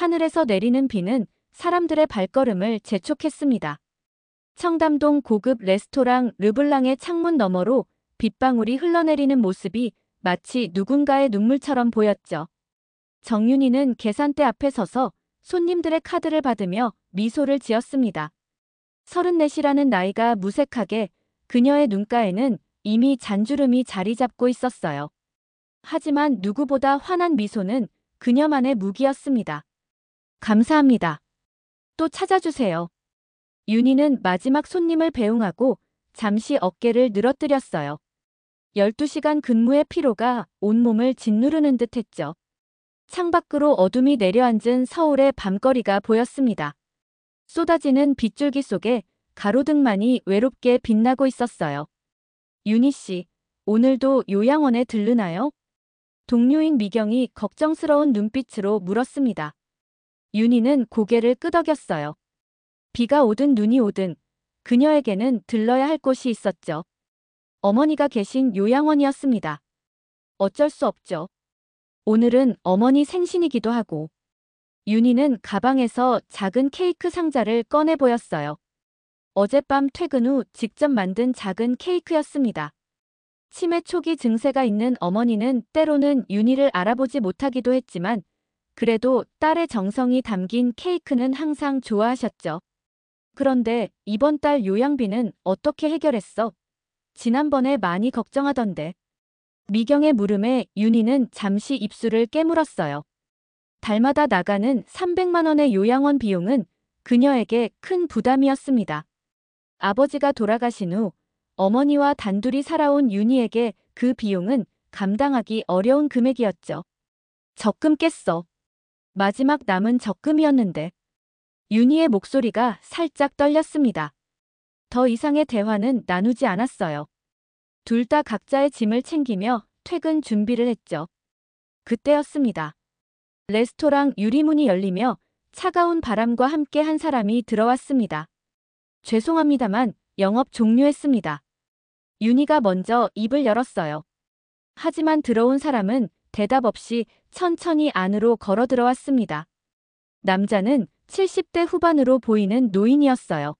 하늘에서 내리는 비는 사람들의 발걸음을 재촉했습니다. 청담동 고급 레스토랑 르블랑의 창문 너머로 빗방울이 흘러내리는 모습이 마치 누군가의 눈물처럼 보였죠. 정윤희는 계산대 앞에 서서 손님들의 카드를 받으며 미소를 지었습니다. 34이라는 나이가 무색하게 그녀의 눈가에는 이미 잔주름이 자리 잡고 있었어요. 하지만 누구보다 환한 미소는 그녀만의 무기였습니다. 감사합니다. 또 찾아주세요. 윤희는 마지막 손님을 배웅하고 잠시 어깨를 늘어뜨렸어요. 12시간 근무의 피로가 온몸을 짓누르는 듯 했죠. 창밖으로 어둠이 내려앉은 서울의 밤거리가 보였습니다. 쏟아지는 빗줄기 속에 가로등만이 외롭게 빛나고 있었어요. 윤희 씨, 오늘도 요양원에 들르나요? 동료인 미경이 걱정스러운 눈빛으로 물었습니다. 윤희는 고개를 끄덕였어요. 비가 오든 눈이 오든 그녀에게는 들러야 할 곳이 있었죠. 어머니가 계신 요양원이었습니다. 어쩔 수 없죠. 오늘은 어머니 생신이기도 하고. 윤희는 가방에서 작은 케이크 상자를 꺼내 보였어요. 어젯밤 퇴근 후 직접 만든 작은 케이크였습니다. 치매 초기 증세가 있는 어머니는 때로는 윤희를 알아보지 못하기도 했지만 그래도 딸의 정성이 담긴 케이크는 항상 좋아하셨죠. 그런데 이번 달 요양비는 어떻게 해결했어? 지난번에 많이 걱정하던데. 미경의 물음에 윤희는 잠시 입술을 깨물었어요. 달마다 나가는 300만 원의 요양원 비용은 그녀에게 큰 부담이었습니다. 아버지가 돌아가신 후 어머니와 단둘이 살아온 윤희에게 그 비용은 감당하기 어려운 금액이었죠. 적금 깼어. 마지막 남은 적금이었는데. 윤희의 목소리가 살짝 떨렸습니다. 더 이상의 대화는 나누지 않았어요. 둘 다 각자의 짐을 챙기며 퇴근 준비를 했죠. 그때였습니다. 레스토랑 유리문이 열리며 차가운 바람과 함께 한 사람이 들어왔습니다. 죄송합니다만 영업 종료했습니다. 윤희가 먼저 입을 열었어요. 하지만 들어온 사람은 대답 없이 천천히 안으로 걸어 들어왔습니다. 남자는 70대 후반으로 보이는 노인이었어요.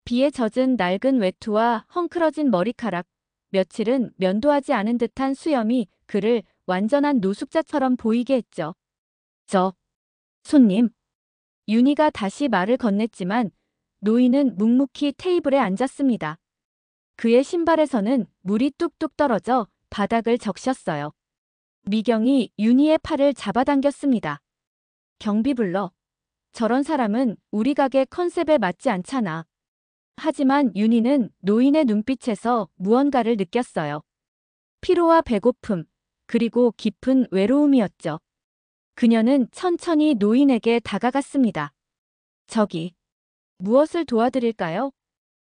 비에 젖은 낡은 외투와 헝클어진 머리카락, 며칠은 면도하지 않은 듯한 수염이 그를 완전한 노숙자처럼 보이게 했죠. 손님. 윤희가 다시 말을 건넸지만 노인은 묵묵히 테이블에 앉았습니다. 그의 신발에서는 물이 뚝뚝 떨어져 바닥을 적셨어요. 미경이 윤희의 팔을 잡아당겼습니다. 경비 불러. 저런 사람은 우리 가게 컨셉에 맞지 않잖아. 하지만 윤희는 노인의 눈빛에서 무언가를 느꼈어요. 피로와 배고픔, 그리고 깊은 외로움이었죠. 그녀는 천천히 노인에게 다가갔습니다. 저기, 무엇을 도와드릴까요?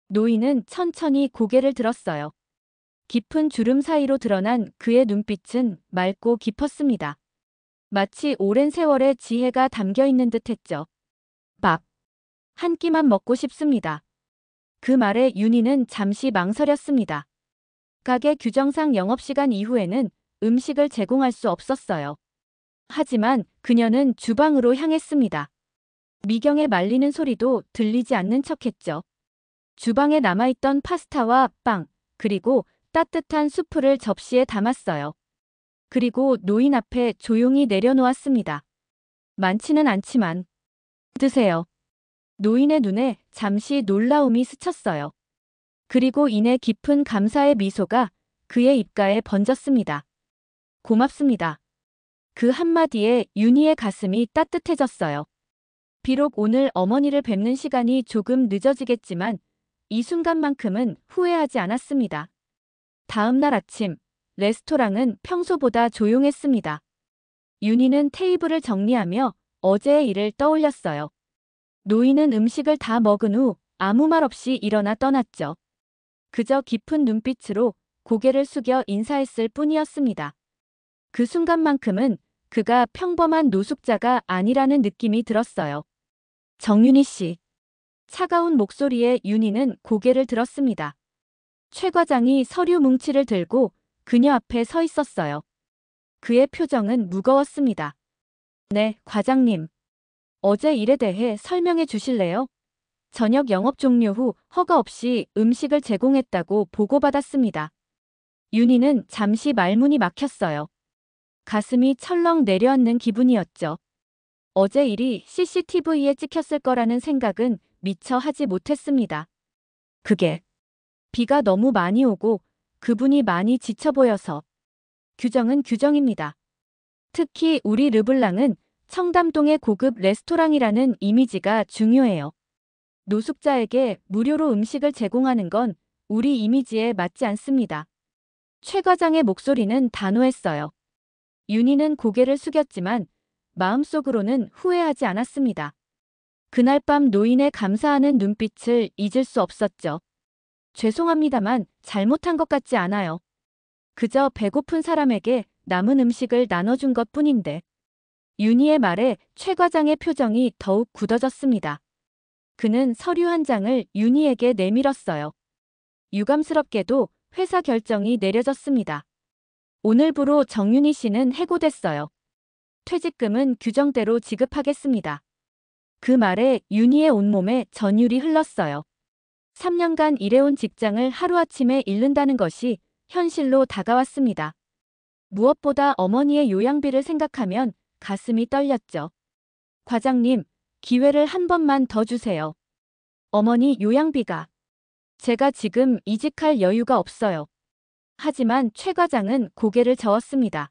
노인은 천천히 고개를 들었어요. 깊은 주름 사이로 드러난 그의 눈빛은 맑고 깊었습니다. 마치 오랜 세월의 지혜가 담겨 있는 듯했죠. 밥. 한 끼만 먹고 싶습니다. 그 말에 윤희는 잠시 망설였습니다. 가게 규정상 영업시간 이후에는 음식을 제공할 수 없었어요. 하지만 그녀는 주방으로 향했습니다. 미경의 말리는 소리도 들리지 않는 척했죠. 주방에 남아있던 파스타와 빵, 그리고 따뜻한 수프를 접시에 담았어요. 그리고 노인 앞에 조용히 내려놓았습니다. 많지는 않지만 드세요. 노인의 눈에 잠시 놀라움이 스쳤어요. 그리고 이내 깊은 감사의 미소가 그의 입가에 번졌습니다. 고맙습니다. 그 한마디에 윤희의 가슴이 따뜻해졌어요. 비록 오늘 어머니를 뵙는 시간이 조금 늦어지겠지만 이 순간만큼은 후회하지 않았습니다. 다음 날 아침, 레스토랑은 평소보다 조용했습니다. 윤희는 테이블을 정리하며 어제의 일을 떠올렸어요. 노인은 음식을 다 먹은 후 아무 말 없이 일어나 떠났죠. 그저 깊은 눈빛으로 고개를 숙여 인사했을 뿐이었습니다. 그 순간만큼은 그가 평범한 노숙자가 아니라는 느낌이 들었어요. 정윤희 씨. 차가운 목소리에 윤희는 고개를 들었습니다. 최 과장이 서류 뭉치를 들고 그녀 앞에 서 있었어요. 그의 표정은 무거웠습니다. 네, 과장님. 어제 일에 대해 설명해 주실래요? 저녁 영업 종료 후 허가 없이 음식을 제공했다고 보고받았습니다. 윤희는 잠시 말문이 막혔어요. 가슴이 철렁 내려앉는 기분이었죠. 어제 일이 CCTV에 찍혔을 거라는 생각은 미처 하지 못했습니다. 그게 비가 너무 많이 오고 그분이 많이 지쳐 보여서. 규정은 규정입니다. 특히 우리 르블랑은 청담동의 고급 레스토랑이라는 이미지가 중요해요. 노숙자에게 무료로 음식을 제공하는 건 우리 이미지에 맞지 않습니다. 최 과장의 목소리는 단호했어요. 윤희는 고개를 숙였지만 마음속으로는 후회하지 않았습니다. 그날 밤 노인의 감사하는 눈빛을 잊을 수 없었죠. 죄송합니다만 잘못한 것 같지 않아요. 그저 배고픈 사람에게 남은 음식을 나눠준 것뿐인데. 윤희의 말에 최 과장의 표정이 더욱 굳어졌습니다. 그는 서류 한 장을 윤희에게 내밀었어요. 유감스럽게도 회사 결정이 내려졌습니다. 오늘부로 정윤희 씨는 해고됐어요. 퇴직금은 규정대로 지급하겠습니다. 그 말에 윤희의 온몸에 전율이 흘렀어요. 3년간 일해온 직장을 하루아침에 잃는다는 것이 현실로 다가왔습니다. 무엇보다 어머니의 요양비를 생각하면 가슴이 떨렸죠. 과장님, 기회를 한 번만 더 주세요. 어머니 요양비가. 제가 지금 이직할 여유가 없어요. 하지만 최 과장은 고개를 저었습니다.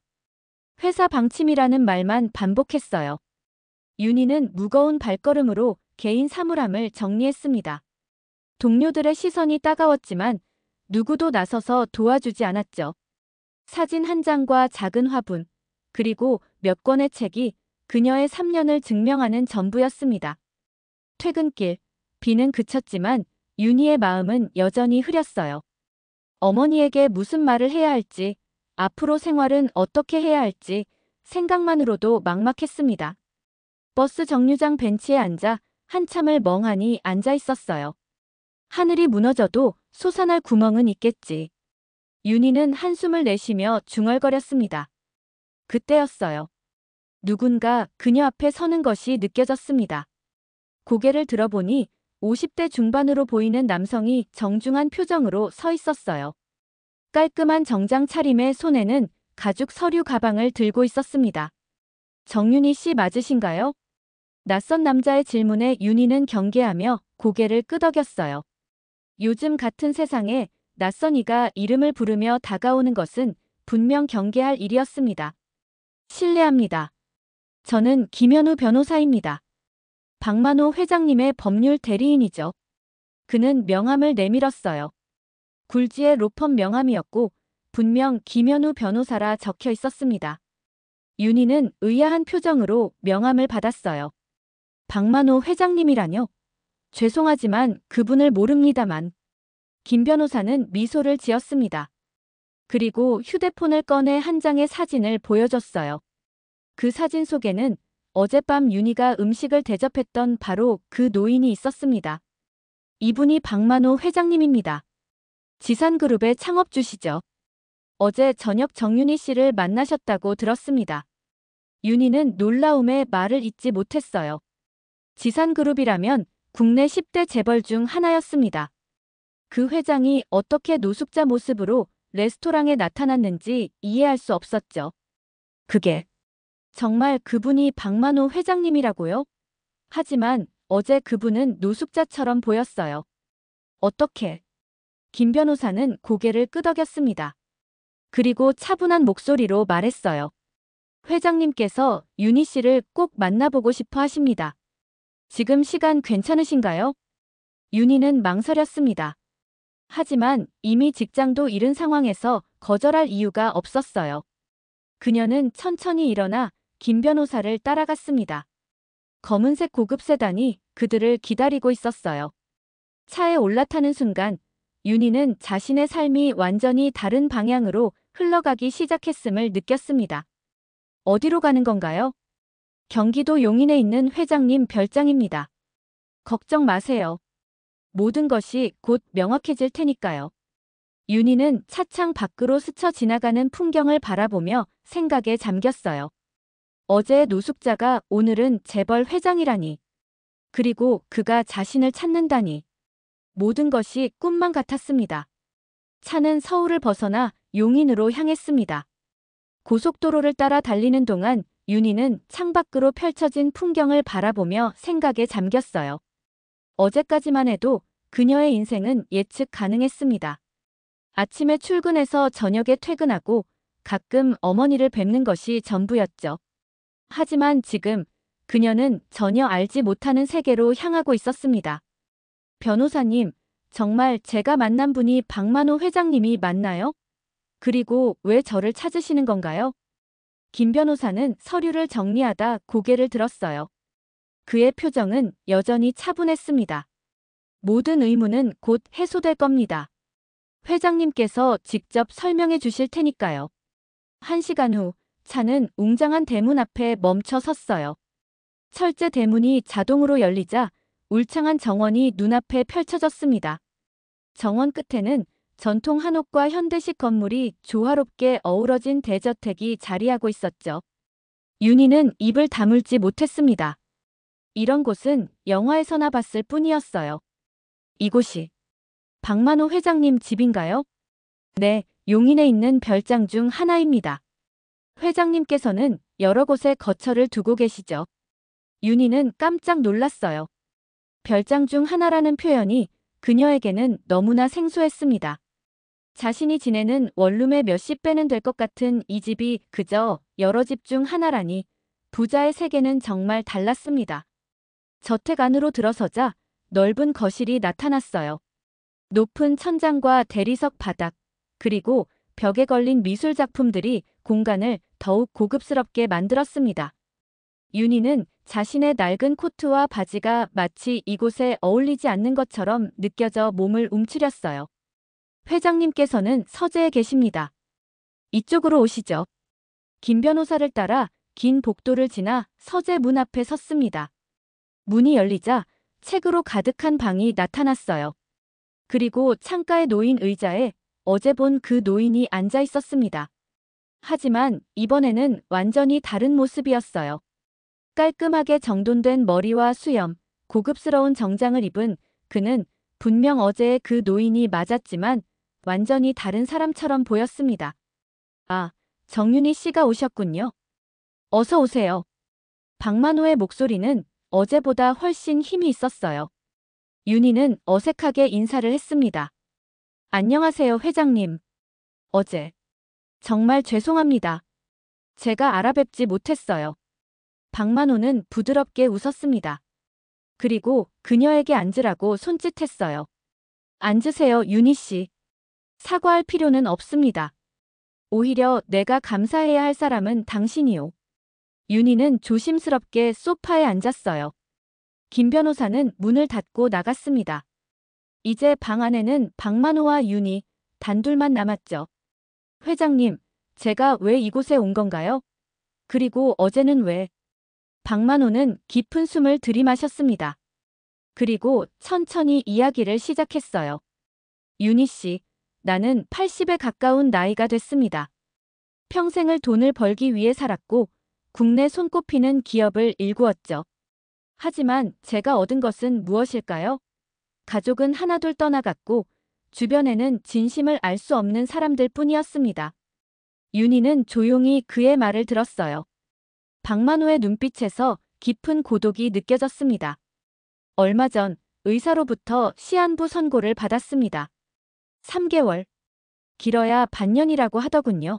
회사 방침이라는 말만 반복했어요. 윤희는 무거운 발걸음으로 개인 사물함을 정리했습니다. 동료들의 시선이 따가웠지만 누구도 나서서 도와주지 않았죠. 사진 한 장과 작은 화분, 그리고 몇 권의 책이 그녀의 3년을 증명하는 전부였습니다. 퇴근길, 비는 그쳤지만 윤희의 마음은 여전히 흐렸어요. 어머니에게 무슨 말을 해야 할지, 앞으로 생활은 어떻게 해야 할지 생각만으로도 막막했습니다. 버스 정류장 벤치에 앉아 한참을 멍하니 앉아 있었어요. 하늘이 무너져도 솟아날 구멍은 있겠지. 윤희는 한숨을 내쉬며 중얼거렸습니다. 그때였어요. 누군가 그녀 앞에 서는 것이 느껴졌습니다. 고개를 들어보니 50대 중반으로 보이는 남성이 정중한 표정으로 서 있었어요. 깔끔한 정장 차림의 손에는 가죽 서류 가방을 들고 있었습니다. 정윤희 씨 맞으신가요? 낯선 남자의 질문에 윤희는 경계하며 고개를 끄덕였어요. 요즘 같은 세상에 낯선 이가 이름을 부르며 다가오는 것은 분명 경계할 일이었습니다. 실례합니다. 저는 김현우 변호사입니다. 박만호 회장님의 법률 대리인이죠. 그는 명함을 내밀었어요. 굴지의 로펌 명함이었고 분명 김현우 변호사라 적혀 있었습니다. 윤희는 의아한 표정으로 명함을 받았어요. 박만호 회장님이라뇨? 죄송하지만 그분을 모릅니다만. 김 변호사는 미소를 지었습니다. 그리고 휴대폰을 꺼내 한 장의 사진을 보여줬어요. 그 사진 속에는 어젯밤 윤희가 음식을 대접했던 바로 그 노인이 있었습니다. 이분이 박만호 회장님입니다. 지산그룹의 창업주시죠. 어제 저녁 정윤희 씨를 만나셨다고 들었습니다. 윤희는 놀라움에 말을 잇지 못했어요. 지산그룹이라면 국내 10대 재벌 중 하나였습니다. 그 회장이 어떻게 노숙자 모습으로 레스토랑에 나타났는지 이해할 수 없었죠. 그게 정말 그분이 박만호 회장님이라고요? 하지만 어제 그분은 노숙자처럼 보였어요. 어떻게? 김 변호사는 고개를 끄덕였습니다. 그리고 차분한 목소리로 말했어요. 회장님께서 윤희 씨를 꼭 만나보고 싶어 하십니다. 지금 시간 괜찮으신가요? 윤희는 망설였습니다. 하지만 이미 직장도 잃은 상황에서 거절할 이유가 없었어요. 그녀는 천천히 일어나 김 변호사를 따라갔습니다. 검은색 고급 세단이 그들을 기다리고 있었어요. 차에 올라타는 순간 윤희는 자신의 삶이 완전히 다른 방향으로 흘러가기 시작했음을 느꼈습니다. 어디로 가는 건가요? 경기도 용인에 있는 회장님 별장입니다. 걱정 마세요. 모든 것이 곧 명확해질 테니까요. 윤희는 차창 밖으로 스쳐 지나가는 풍경을 바라보며 생각에 잠겼어요. 어제의 노숙자가 오늘은 재벌 회장이라니. 그리고 그가 자신을 찾는다니. 모든 것이 꿈만 같았습니다. 차는 서울을 벗어나 용인으로 향했습니다. 고속도로를 따라 달리는 동안 윤희는 창밖으로 펼쳐진 풍경을 바라보며 생각에 잠겼어요. 어제까지만 해도 그녀의 인생은 예측 가능했습니다. 아침에 출근해서 저녁에 퇴근하고 가끔 어머니를 뵙는 것이 전부였죠. 하지만 지금 그녀는 전혀 알지 못하는 세계로 향하고 있었습니다. 변호사님, 정말 제가 만난 분이 박만호 회장님이 맞나요? 그리고 왜 저를 찾으시는 건가요? 김 변호사는 서류를 정리하다 고개를 들었어요. 그의 표정은 여전히 차분했습니다. 모든 의문은 곧 해소될 겁니다. 회장님께서 직접 설명해 주실 테니까요. 1시간 후 차는 웅장한 대문 앞에 멈춰 섰어요. 철제 대문이 자동으로 열리자 울창한 정원이 눈앞에 펼쳐졌습니다. 정원 끝에는 전통 한옥과 현대식 건물이 조화롭게 어우러진 대저택이 자리하고 있었죠. 윤희는 입을 다물지 못했습니다. 이런 곳은 영화에서나 봤을 뿐이었어요. 이곳이 박만호 회장님 집인가요? 네, 용인에 있는 별장 중 하나입니다. 회장님께서는 여러 곳에 거처를 두고 계시죠. 윤희는 깜짝 놀랐어요. 별장 중 하나라는 표현이 그녀에게는 너무나 생소했습니다. 자신이 지내는 원룸의 몇십 배는 될 것 같은 이 집이 그저 여러 집 중 하나라니 부자의 세계는 정말 달랐습니다. 저택 안으로 들어서자 넓은 거실이 나타났어요. 높은 천장과 대리석 바닥, 그리고 벽에 걸린 미술 작품들이 공간을 더욱 고급스럽게 만들었습니다. 윤희는 자신의 낡은 코트와 바지가 마치 이곳에 어울리지 않는 것처럼 느껴져 몸을 움츠렸어요. 회장님께서는 서재에 계십니다. 이쪽으로 오시죠. 김 변호사를 따라 긴 복도를 지나 서재 문 앞에 섰습니다. 문이 열리자 책으로 가득한 방이 나타났어요. 그리고 창가에 놓인 의자에 어제 본 그 노인이 앉아 있었습니다. 하지만 이번에는 완전히 다른 모습이었어요. 깔끔하게 정돈된 머리와 수염, 고급스러운 정장을 입은 그는 분명 어제의 그 노인이 맞았지만 완전히 다른 사람처럼 보였습니다. 아, 정윤희 씨가 오셨군요. 어서 오세요. 박만호의 목소리는 어제보다 훨씬 힘이 있었어요. 윤희는 어색하게 인사를 했습니다. 안녕하세요, 회장님. 어제 정말 죄송합니다. 제가 알아뵙지 못했어요. 박만호는 부드럽게 웃었습니다. 그리고 그녀에게 앉으라고 손짓했어요. 앉으세요, 윤희 씨. 사과할 필요는 없습니다. 오히려 내가 감사해야 할 사람은 당신이요. 윤희는 조심스럽게 소파에 앉았어요. 김 변호사는 문을 닫고 나갔습니다. 이제 방 안에는 박만호와 윤희 단둘만 남았죠. 회장님, 제가 왜 이곳에 온 건가요? 그리고 어제는 왜? 박만호는 깊은 숨을 들이마셨습니다. 그리고 천천히 이야기를 시작했어요. 윤희 씨, 나는 80에 가까운 나이가 됐습니다. 평생을 돈을 벌기 위해 살았고 국내 손꼽히는 기업을 일구었죠. 하지만 제가 얻은 것은 무엇일까요? 가족은 하나둘 떠나갔고 주변에는 진심을 알 수 없는 사람들 뿐이었습니다. 윤희는 조용히 그의 말을 들었어요. 박만호의 눈빛에서 깊은 고독이 느껴졌습니다. 얼마 전 의사로부터 시한부 선고를 받았습니다. 3개월. 길어야 반년이라고 하더군요.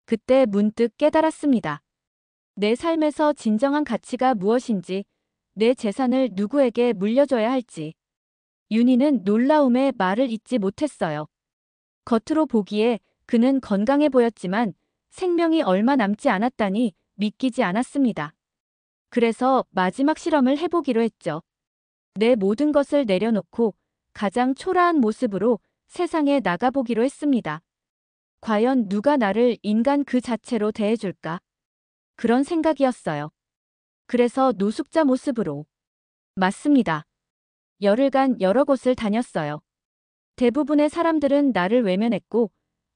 그때 문득 깨달았습니다. 내 삶에서 진정한 가치가 무엇인지, 내 재산을 누구에게 물려줘야 할지. 윤희는 놀라움에 말을 잇지 못했어요. 겉으로 보기에 그는 건강해 보였지만 생명이 얼마 남지 않았다니 믿기지 않았습니다. 그래서 마지막 실험을 해보기로 했죠. 내 모든 것을 내려놓고 가장 초라한 모습으로 세상에 나가보기로 했습니다. 과연 누가 나를 인간 그 자체로 대해줄까? 그런 생각이었어요. 그래서 노숙자 모습으로. 맞습니다. 열흘간 여러 곳을 다녔어요. 대부분의 사람들은 나를 외면했고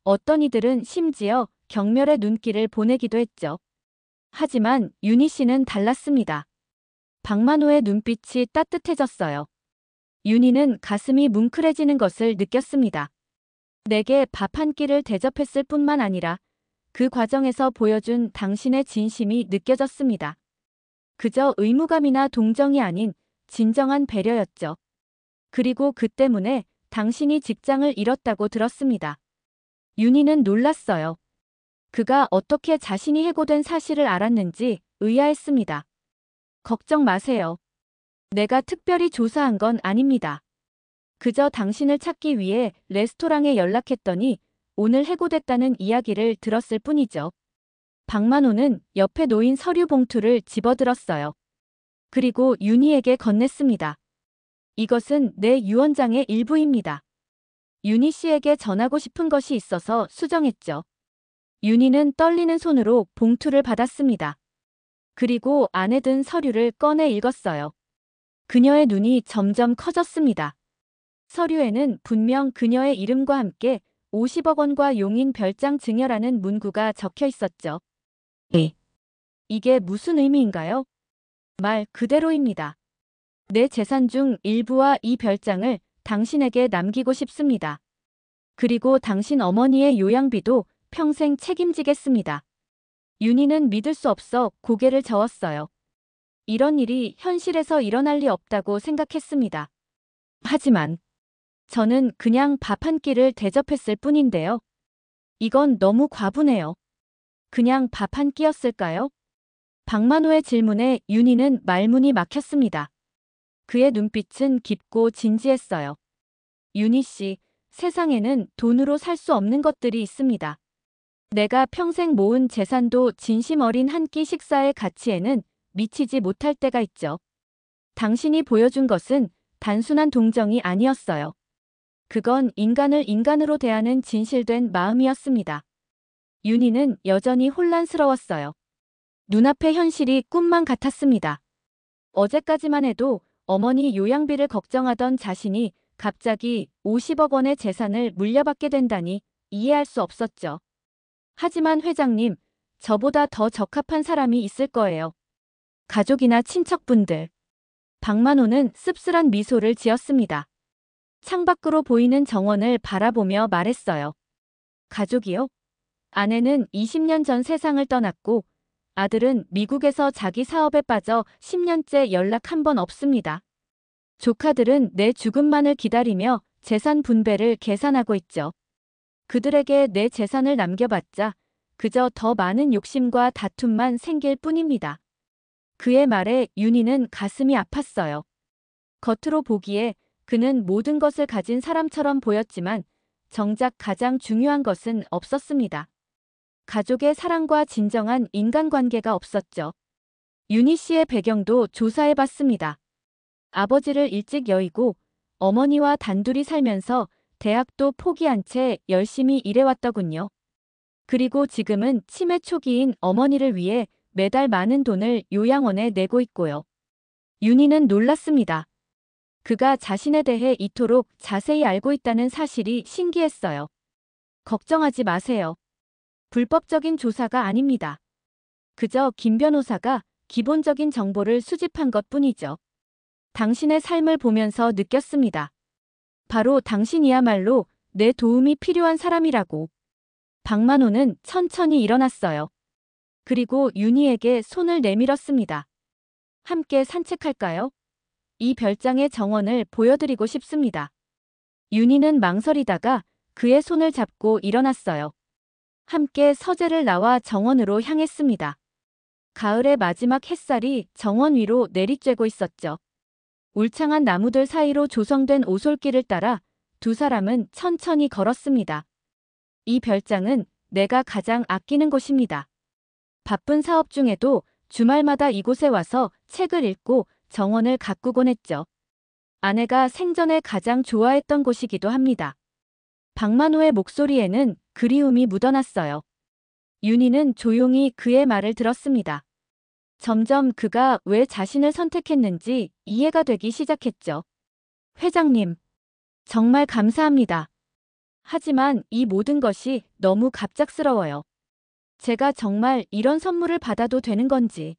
어떤 이들은 심지어 경멸의 눈길을 보내기도 했죠. 하지만 윤희 씨는 달랐습니다. 박만호의 눈빛이 따뜻해졌어요. 윤희는 가슴이 뭉클해지는 것을 느꼈습니다. 내게 밥 한 끼를 대접했을 뿐만 아니라 그 과정에서 보여준 당신의 진심이 느껴졌습니다. 그저 의무감이나 동정이 아닌 진정한 배려였죠. 그리고 그 때문에 당신이 직장을 잃었다고 들었습니다. 윤희는 놀랐어요. 그가 어떻게 자신이 해고된 사실을 알았는지 의아했습니다. 걱정 마세요. 내가 특별히 조사한 건 아닙니다. 그저 당신을 찾기 위해 레스토랑에 연락했더니 오늘 해고됐다는 이야기를 들었을 뿐이죠. 박만호는 옆에 놓인 서류 봉투를 집어들었어요. 그리고 윤희에게 건넸습니다. 이것은 내 유언장의 일부입니다. 윤희 씨에게 전하고 싶은 것이 있어서 수정했죠. 윤희는 떨리는 손으로 봉투를 받았습니다. 그리고 안에 든 서류를 꺼내 읽었어요. 그녀의 눈이 점점 커졌습니다. 서류에는 분명 그녀의 이름과 함께 50억 원과 용인 별장 증여라는 문구가 적혀 있었죠. 이게 무슨 의미인가요? 말 그대로입니다. 내 재산 중 일부와 이 별장을 당신에게 남기고 싶습니다. 그리고 당신 어머니의 요양비도 평생 책임지겠습니다. 윤희는 믿을 수 없어 고개를 저었어요. 이런 일이 현실에서 일어날 리 없다고 생각했습니다. 하지만 저는 그냥 밥 한 끼를 대접했을 뿐인데요. 이건 너무 과분해요. 그냥 밥 한 끼였을까요? 박만호의 질문에 윤희는 말문이 막혔습니다. 그의 눈빛은 깊고 진지했어요. 윤희 씨, 세상에는 돈으로 살 수 없는 것들이 있습니다. 내가 평생 모은 재산도 진심 어린 한 끼 식사의 가치에는 미치지 못할 때가 있죠. 당신이 보여준 것은 단순한 동정이 아니었어요. 그건 인간을 인간으로 대하는 진실된 마음이었습니다. 윤희는 여전히 혼란스러웠어요. 눈앞의 현실이 꿈만 같았습니다. 어제까지만 해도 어머니 요양비를 걱정하던 자신이 갑자기 50억 원의 재산을 물려받게 된다니 이해할 수 없었죠. 하지만 회장님, 저보다 더 적합한 사람이 있을 거예요. 가족이나 친척분들. 박만호는 씁쓸한 미소를 지었습니다. 창밖으로 보이는 정원을 바라보며 말했어요. 가족이요? 아내는 20년 전 세상을 떠났고 아들은 미국에서 자기 사업에 빠져 10년째 연락 한 번 없습니다. 조카들은 내 죽음만을 기다리며 재산 분배를 계산하고 있죠. 그들에게 내 재산을 남겨봤자 그저 더 많은 욕심과 다툼만 생길 뿐입니다. 그의 말에 윤희는 가슴이 아팠어요. 겉으로 보기에 그는 모든 것을 가진 사람처럼 보였지만 정작 가장 중요한 것은 없었습니다. 가족의 사랑과 진정한 인간관계가 없었죠. 윤희 씨의 배경도 조사해봤습니다. 아버지를 일찍 여의고 어머니와 단둘이 살면서 대학도 포기한 채 열심히 일해왔더군요. 그리고 지금은 치매 초기인 어머니를 위해 매달 많은 돈을 요양원에 내고 있고요. 윤희는 놀랐습니다. 그가 자신에 대해 이토록 자세히 알고 있다는 사실이 신기했어요. 걱정하지 마세요. 불법적인 조사가 아닙니다. 그저 김 변호사가 기본적인 정보를 수집한 것뿐이죠. 당신의 삶을 보면서 느꼈습니다. 바로 당신이야말로 내 도움이 필요한 사람이라고. 박만호는 천천히 일어났어요. 그리고 윤희에게 손을 내밀었습니다. 함께 산책할까요? 이 별장의 정원을 보여드리고 싶습니다. 윤희는 망설이다가 그의 손을 잡고 일어났어요. 함께 서재를 나와 정원으로 향했습니다. 가을의 마지막 햇살이 정원 위로 내리쬐고 있었죠. 울창한 나무들 사이로 조성된 오솔길을 따라 두 사람은 천천히 걸었습니다. 이 별장은 내가 가장 아끼는 곳입니다. 바쁜 사업 중에도 주말마다 이곳에 와서 책을 읽고 정원을 가꾸곤 했죠. 아내가 생전에 가장 좋아했던 곳이기도 합니다. 박만호의 목소리에는 그리움이 묻어났어요. 윤희는 조용히 그의 말을 들었습니다. 점점 그가 왜 자신을 선택했는지 이해가 되기 시작했죠. 회장님, 정말 감사합니다. 하지만 이 모든 것이 너무 갑작스러워요. 제가 정말 이런 선물을 받아도 되는 건지.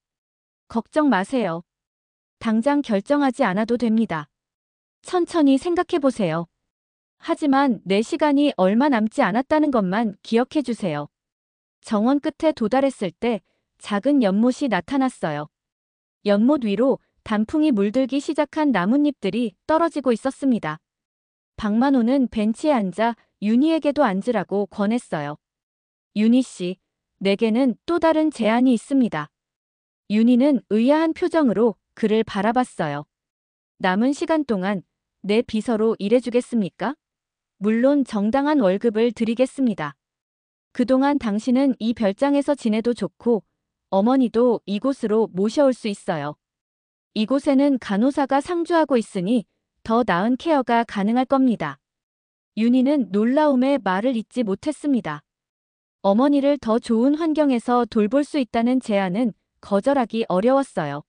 걱정 마세요. 당장 결정하지 않아도 됩니다. 천천히 생각해 보세요. 하지만 내 시간이 얼마 남지 않았다는 것만 기억해 주세요. 정원 끝에 도달했을 때 작은 연못이 나타났어요. 연못 위로 단풍이 물들기 시작한 나뭇잎들이 떨어지고 있었습니다. 박만호는 벤치에 앉아 윤희에게도 앉으라고 권했어요. 윤희 씨, 내게는 또 다른 제안이 있습니다. 윤희는 의아한 표정으로 그를 바라봤어요. 남은 시간 동안 내 비서로 일해주겠습니까? 물론 정당한 월급을 드리겠습니다. 그동안 당신은 이 별장에서 지내도 좋고 어머니도 이곳으로 모셔올 수 있어요. 이곳에는 간호사가 상주하고 있으니 더 나은 케어가 가능할 겁니다. 윤희는 놀라움에 말을 잇지 못했습니다. 어머니를 더 좋은 환경에서 돌볼 수 있다는 제안은 거절하기 어려웠어요.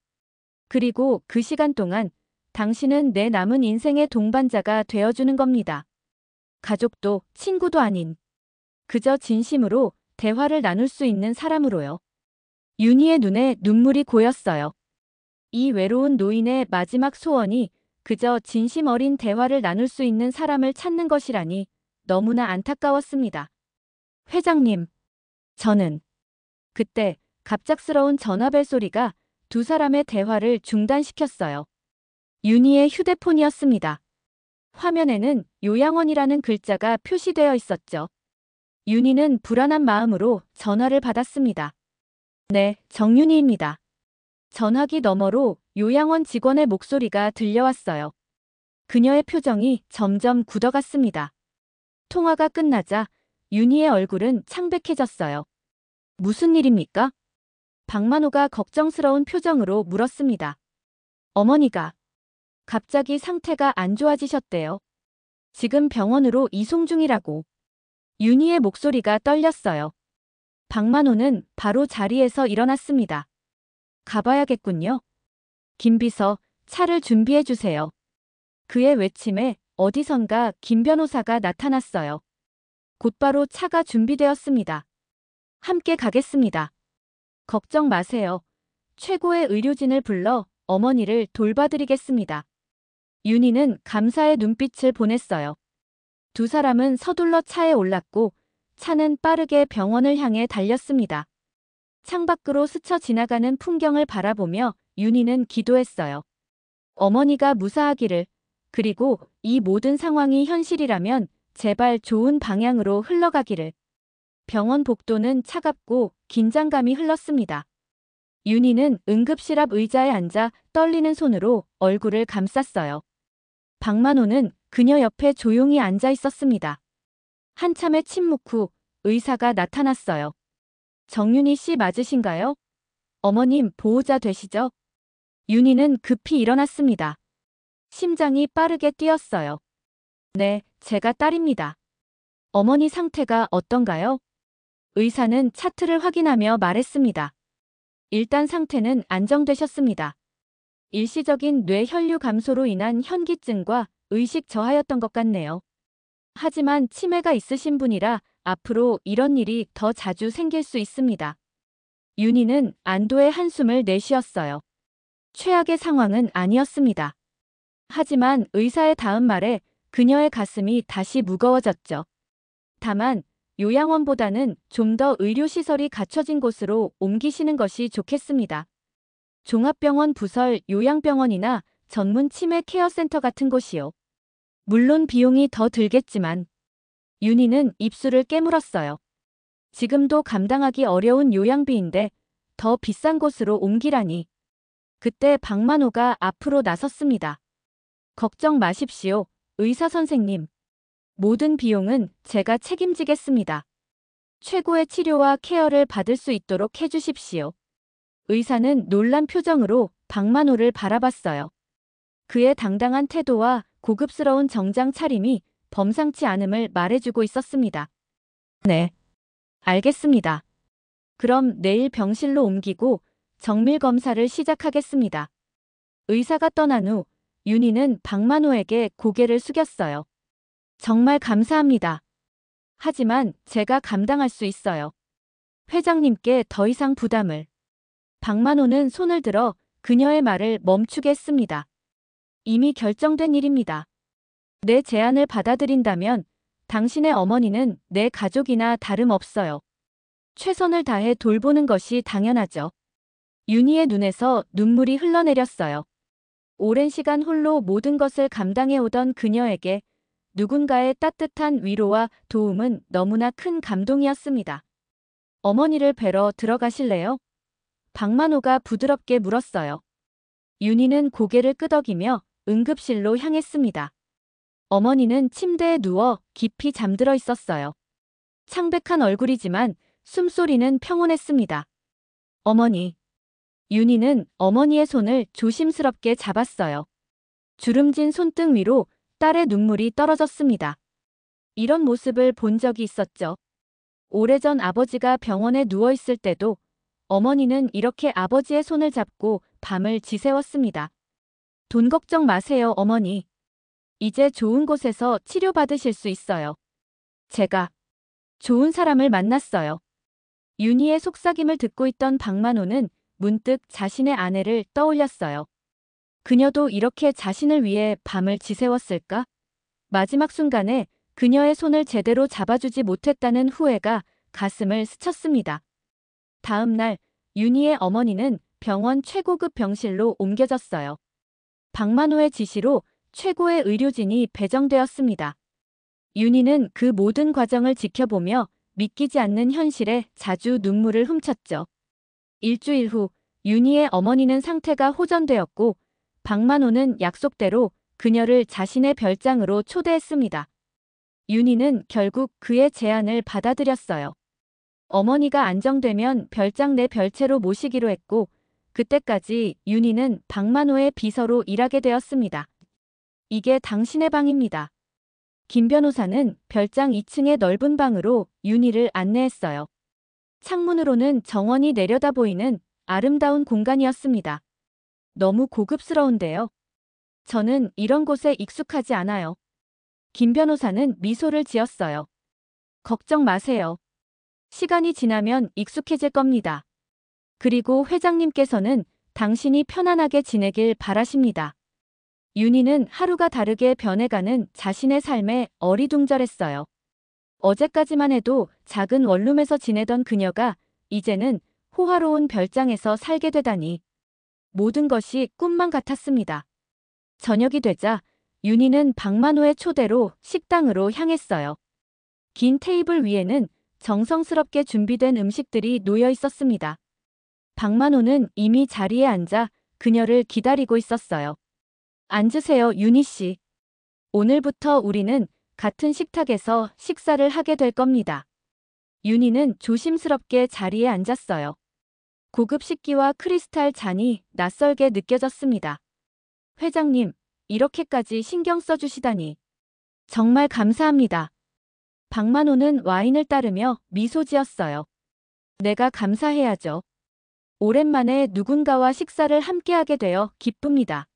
그리고 그 시간 동안 당신은 내 남은 인생의 동반자가 되어주는 겁니다. 가족도 친구도 아닌 그저 진심으로 대화를 나눌 수 있는 사람으로요. 윤희의 눈에 눈물이 고였어요. 이 외로운 노인의 마지막 소원이 그저 진심 어린 대화를 나눌 수 있는 사람을 찾는 것이라니 너무나 안타까웠습니다. 회장님, 저는 그때 갑작스러운 전화벨 소리가 두 사람의 대화를 중단시켰어요. 윤희의 휴대폰이었습니다. 화면에는 요양원이라는 글자가 표시되어 있었죠. 윤희는 불안한 마음으로 전화를 받았습니다. 네, 정윤희입니다. 전화기 너머로 요양원 직원의 목소리가 들려왔어요. 그녀의 표정이 점점 굳어갔습니다. 통화가 끝나자 윤희의 얼굴은 창백해졌어요. 무슨 일입니까? 박만호가 걱정스러운 표정으로 물었습니다. 어머니가 갑자기 상태가 안 좋아지셨대요. 지금 병원으로 이송 중이라고. 윤희의 목소리가 떨렸어요. 박만호는 바로 자리에서 일어났습니다. 가봐야겠군요. 김비서, 차를 준비해 주세요. 그의 외침에 어디선가 김 변호사가 나타났어요. 곧바로 차가 준비되었습니다. 함께 가겠습니다. 걱정 마세요. 최고의 의료진을 불러 어머니를 돌봐드리겠습니다. 윤희는 감사의 눈빛을 보냈어요. 두 사람은 서둘러 차에 올랐고 차는 빠르게 병원을 향해 달렸습니다. 창밖으로 스쳐 지나가는 풍경을 바라보며 윤희는 기도했어요. 어머니가 무사하기를, 그리고 이 모든 상황이 현실이라면 제발 좋은 방향으로 흘러가기를. 병원 복도는 차갑고 긴장감이 흘렀습니다. 윤희는 응급실 앞 의자에 앉아 떨리는 손으로 얼굴을 감쌌어요. 박만호는 그녀 옆에 조용히 앉아 있었습니다. 한참의 침묵 후 의사가 나타났어요. 정윤희 씨 맞으신가요? 어머님 보호자 되시죠? 윤희는 급히 일어났습니다. 심장이 빠르게 뛰었어요. 네, 제가 딸입니다. 어머니 상태가 어떤가요? 의사는 차트를 확인하며 말했습니다. 일단 상태는 안정되셨습니다. 일시적인 뇌혈류 감소로 인한 현기증과 의식 저하였던 것 같네요. 하지만 치매가 있으신 분이라 앞으로 이런 일이 더 자주 생길 수 있습니다. 윤희는 안도의 한숨을 내쉬었어요. 최악의 상황은 아니었습니다. 하지만 의사의 다음 말에 그녀의 가슴이 다시 무거워졌죠. 다만 요양원보다는 좀 더 의료시설이 갖춰진 곳으로 옮기시는 것이 좋겠습니다. 종합병원 부설 요양병원이나 전문 치매 케어센터 같은 곳이요. 물론 비용이 더 들겠지만. 윤희는 입술을 깨물었어요. 지금도 감당하기 어려운 요양비인데 더 비싼 곳으로 옮기라니. 그때 박만호가 앞으로 나섰습니다. 걱정 마십시오, 의사 선생님. 모든 비용은 제가 책임지겠습니다. 최고의 치료와 케어를 받을 수 있도록 해주십시오. 의사는 놀란 표정으로 박만호를 바라봤어요. 그의 당당한 태도와 고급스러운 정장 차림이 범상치 않음을 말해주고 있었습니다. 네, 알겠습니다. 그럼 내일 병실로 옮기고 정밀 검사를 시작하겠습니다. 의사가 떠난 후 윤희는 박만호에게 고개를 숙였어요. 정말 감사합니다. 하지만 제가 감당할 수 있어요. 회장님께 더 이상 부담을. 박만호는 손을 들어 그녀의 말을 멈추게 했습니다. 이미 결정된 일입니다. 내 제안을 받아들인다면 당신의 어머니는 내 가족이나 다름없어요. 최선을 다해 돌보는 것이 당연하죠. 윤희의 눈에서 눈물이 흘러내렸어요. 오랜 시간 홀로 모든 것을 감당해오던 그녀에게 누군가의 따뜻한 위로와 도움은 너무나 큰 감동이었습니다. 어머니를 뵈러 들어가실래요? 박만호가 부드럽게 물었어요. 윤희는 고개를 끄덕이며 응급실로 향했습니다. 어머니는 침대에 누워 깊이 잠들어 있었어요. 창백한 얼굴이지만 숨소리는 평온했습니다. 어머니. 윤희는 어머니의 손을 조심스럽게 잡았어요. 주름진 손등 위로 딸의 눈물이 떨어졌습니다. 이런 모습을 본 적이 있었죠. 오래전 아버지가 병원에 누워있을 때도 어머니는 이렇게 아버지의 손을 잡고 밤을 지새웠습니다. 돈 걱정 마세요, 어머니. 이제 좋은 곳에서 치료받으실 수 있어요. 제가 좋은 사람을 만났어요. 윤희의 속삭임을 듣고 있던 박만호는 문득 자신의 아내를 떠올렸어요. 그녀도 이렇게 자신을 위해 밤을 지새웠을까? 마지막 순간에 그녀의 손을 제대로 잡아주지 못했다는 후회가 가슴을 스쳤습니다. 다음 날 윤희의 어머니는 병원 최고급 병실로 옮겨졌어요. 박만호의 지시로 최고의 의료진이 배정되었습니다. 윤희는 그 모든 과정을 지켜보며 믿기지 않는 현실에 자주 눈물을 훔쳤죠. 일주일 후 윤희의 어머니는 상태가 호전되었고 박만호는 약속대로 그녀를 자신의 별장으로 초대했습니다. 윤희는 결국 그의 제안을 받아들였어요. 어머니가 안정되면 별장 내 별채로 모시기로 했고 그때까지 윤희는 박만호의 비서로 일하게 되었습니다. 이게 당신의 방입니다. 김 변호사는 별장 2층의 넓은 방으로 윤희를 안내했어요. 창문으로는 정원이 내려다 보이는 아름다운 공간이었습니다. 너무 고급스러운데요. 저는 이런 곳에 익숙하지 않아요. 김 변호사는 미소를 지었어요. 걱정 마세요. 시간이 지나면 익숙해질 겁니다. 그리고 회장님께서는 당신이 편안하게 지내길 바라십니다. 윤희는 하루가 다르게 변해가는 자신의 삶에 어리둥절했어요. 어제까지만 해도 작은 원룸에서 지내던 그녀가 이제는 호화로운 별장에서 살게 되다니. 모든 것이 꿈만 같았습니다. 저녁이 되자 윤희는 박만호의 초대로 식당으로 향했어요. 긴 테이블 위에는 정성스럽게 준비된 음식들이 놓여 있었습니다. 박만호는 이미 자리에 앉아 그녀를 기다리고 있었어요. 앉으세요, 윤희 씨. 오늘부터 우리는 같은 식탁에서 식사를 하게 될 겁니다. 윤희는 조심스럽게 자리에 앉았어요. 고급 식기와 크리스탈 잔이 낯설게 느껴졌습니다. 회장님, 이렇게까지 신경 써주시다니. 정말 감사합니다. 박만호는 와인을 따르며 미소 지었어요. 내가 감사해야죠. 오랜만에 누군가와 식사를 함께하게 되어 기쁩니다.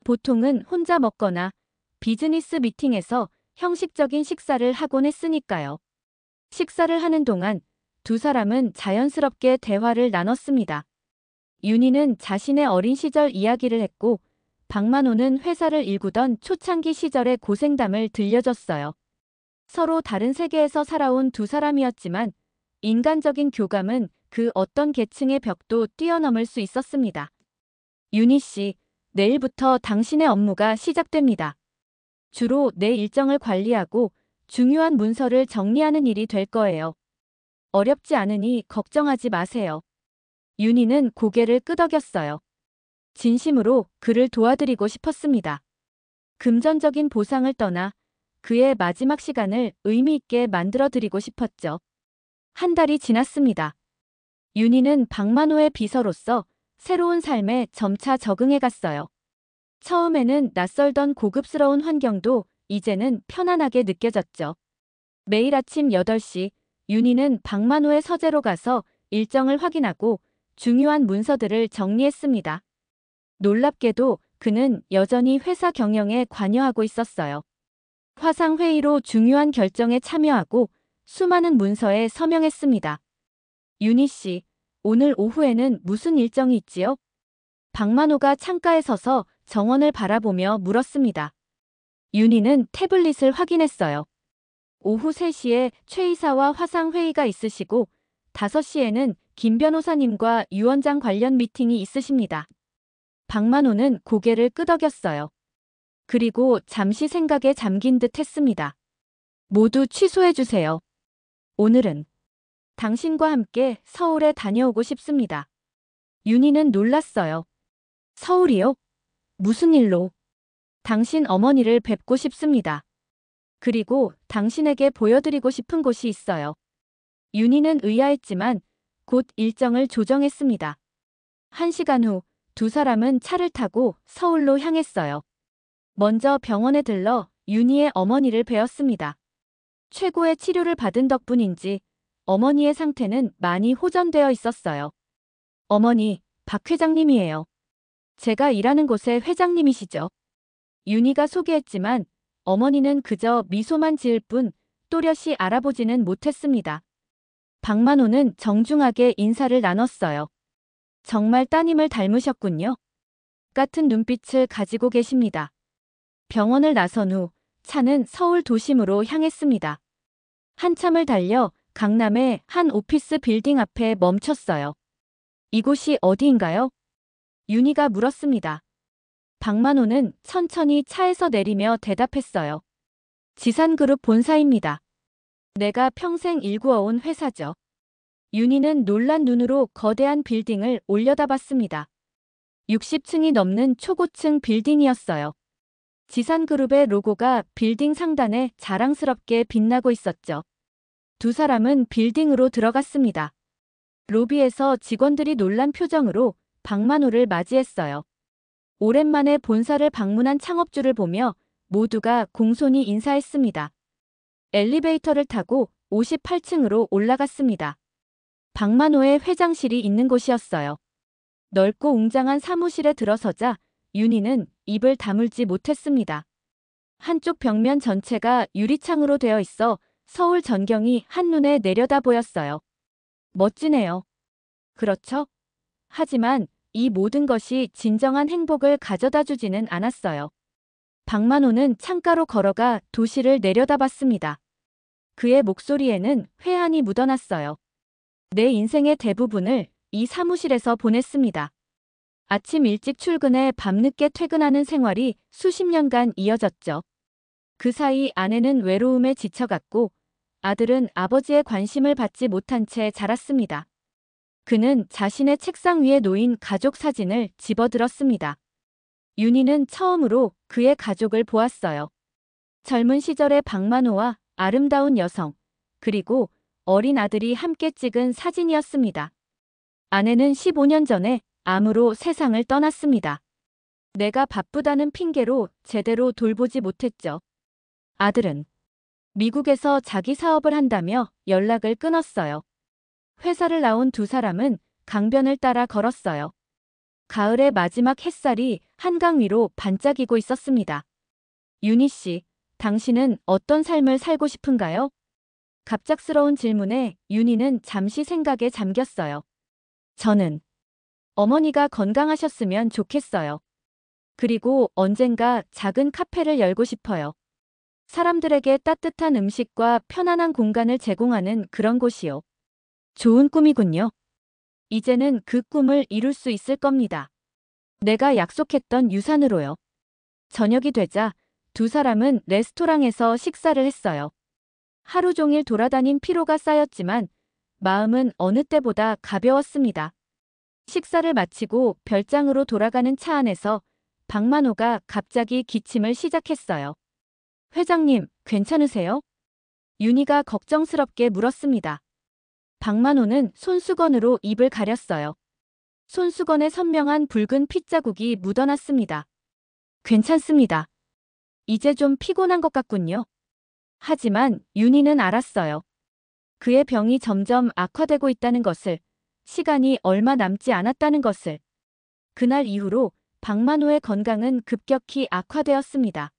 보통은 혼자 먹거나 비즈니스 미팅에서 형식적인 식사를 하곤 했으니까요. 식사를 하는 동안 두 사람은 자연스럽게 대화를 나눴습니다. 윤희는 자신의 어린 시절 이야기를 했고 박만호는 회사를 일구던 초창기 시절의 고생담을 들려줬어요. 서로 다른 세계에서 살아온 두 사람이었지만 인간적인 교감은 그 어떤 계층의 벽도 뛰어넘을 수 있었습니다. 윤희 씨, 내일부터 당신의 업무가 시작됩니다. 주로 내 일정을 관리하고 중요한 문서를 정리하는 일이 될 거예요. 어렵지 않으니 걱정하지 마세요. 윤희는 고개를 끄덕였어요. 진심으로 그를 도와드리고 싶었습니다. 금전적인 보상을 떠나 그의 마지막 시간을 의미 있게 만들어드리고 싶었죠. 한 달이 지났습니다. 윤희는 박만호의 비서로서 새로운 삶에 점차 적응해갔어요. 처음에는 낯설던 고급스러운 환경도 이제는 편안하게 느껴졌죠. 매일 아침 8시 윤희는 박만호의 서재로 가서 일정을 확인하고 중요한 문서들을 정리했습니다. 놀랍게도 그는 여전히 회사 경영에 관여하고 있었어요. 화상회의로 중요한 결정에 참여하고 수많은 문서에 서명했습니다. 윤희 씨, 오늘 오후에는 무슨 일정이 있지요? 박만호가 창가에 서서 정원을 바라보며 물었습니다. 윤희는 태블릿을 확인했어요. 오후 3시에 최 이사와 화상회의가 있으시고 5시에는 김 변호사님과 유 원장 관련 미팅이 있으십니다. 박만호는 고개를 끄덕였어요. 그리고 잠시 생각에 잠긴 듯 했습니다. 모두 취소해주세요. 오늘은 당신과 함께 서울에 다녀오고 싶습니다. 윤희는 놀랐어요. 서울이요? 무슨 일로? 당신 어머니를 뵙고 싶습니다. 그리고 당신에게 보여드리고 싶은 곳이 있어요. 윤희는 의아했지만 곧 일정을 조정했습니다. 1시간 후 두 사람은 차를 타고 서울로 향했어요. 먼저 병원에 들러 윤희의 어머니를 뵈었습니다. 최고의 치료를 받은 덕분인지 어머니의 상태는 많이 호전되어 있었어요. 어머니, 박 회장님이에요. 제가 일하는 곳의 회장님이시죠. 윤희가 소개했지만 어머니는 그저 미소만 지을 뿐 또렷이 알아보지는 못했습니다. 박만호는 정중하게 인사를 나눴어요. 정말 따님을 닮으셨군요. 같은 눈빛을 가지고 계십니다. 병원을 나선 후 차는 서울 도심으로 향했습니다. 한참을 달려 강남의 한 오피스 빌딩 앞에 멈췄어요. 이곳이 어디인가요? 윤희가 물었습니다. 박만호는 천천히 차에서 내리며 대답했어요. 지산그룹 본사입니다. 내가 평생 일구어온 회사죠. 윤희는 놀란 눈으로 거대한 빌딩을 올려다봤습니다. 60층이 넘는 초고층 빌딩이었어요. 지산그룹의 로고가 빌딩 상단에 자랑스럽게 빛나고 있었죠. 두 사람은 빌딩으로 들어갔습니다. 로비에서 직원들이 놀란 표정으로 박만호를 맞이했어요. 오랜만에 본사를 방문한 창업주를 보며 모두가 공손히 인사했습니다. 엘리베이터를 타고 58층으로 올라갔습니다. 박만호의 회장실이 있는 곳이었어요. 넓고 웅장한 사무실에 들어서자 윤희는 입을 다물지 못했습니다. 한쪽 벽면 전체가 유리창으로 되어 있어 서울 전경이 한눈에 내려다 보였어요. 멋지네요. 그렇죠? 하지만 이 모든 것이 진정한 행복을 가져다 주지는 않았어요. 박만호는 창가로 걸어가 도시를 내려다봤습니다. 그의 목소리에는 회한이 묻어났어요. 내 인생의 대부분을 이 사무실에서 보냈습니다. 아침 일찍 출근해 밤늦게 퇴근하는 생활이 수십 년간 이어졌죠. 그 사이 아내는 외로움에 지쳐갔고 아들은 아버지의 관심을 받지 못한 채 자랐습니다. 그는 자신의 책상 위에 놓인 가족 사진을 집어들었습니다. 윤희는 처음으로 그의 가족을 보았어요. 젊은 시절의 박만호와 아름다운 여성, 그리고 어린 아들이 함께 찍은 사진이었습니다. 아내는 15년 전에 암으로 세상을 떠났습니다. 내가 바쁘다는 핑계로 제대로 돌보지 못했죠. 아들은 미국에서 자기 사업을 한다며 연락을 끊었어요. 회사를 나온 두 사람은 강변을 따라 걸었어요. 가을의 마지막 햇살이 한강 위로 반짝이고 있었습니다. 윤희 씨, 당신은 어떤 삶을 살고 싶은가요? 갑작스러운 질문에 윤희는 잠시 생각에 잠겼어요. 저는 어머니가 건강하셨으면 좋겠어요. 그리고 언젠가 작은 카페를 열고 싶어요. 사람들에게 따뜻한 음식과 편안한 공간을 제공하는 그런 곳이요. 좋은 꿈이군요. 이제는 그 꿈을 이룰 수 있을 겁니다. 내가 약속했던 유산으로요. 저녁이 되자 두 사람은 레스토랑에서 식사를 했어요. 하루 종일 돌아다닌 피로가 쌓였지만 마음은 어느 때보다 가벼웠습니다. 식사를 마치고 별장으로 돌아가는 차 안에서 박만호가 갑자기 기침을 시작했어요. 회장님, 괜찮으세요? 윤희가 걱정스럽게 물었습니다. 박만호는 손수건으로 입을 가렸어요. 손수건에 선명한 붉은 핏자국이 묻어났습니다. 괜찮습니다. 이제 좀 피곤한 것 같군요. 하지만 윤희는 알았어요. 그의 병이 점점 악화되고 있다는 것을, 시간이 얼마 남지 않았다는 것을. 그날 이후로 박만호의 건강은 급격히 악화되었습니다.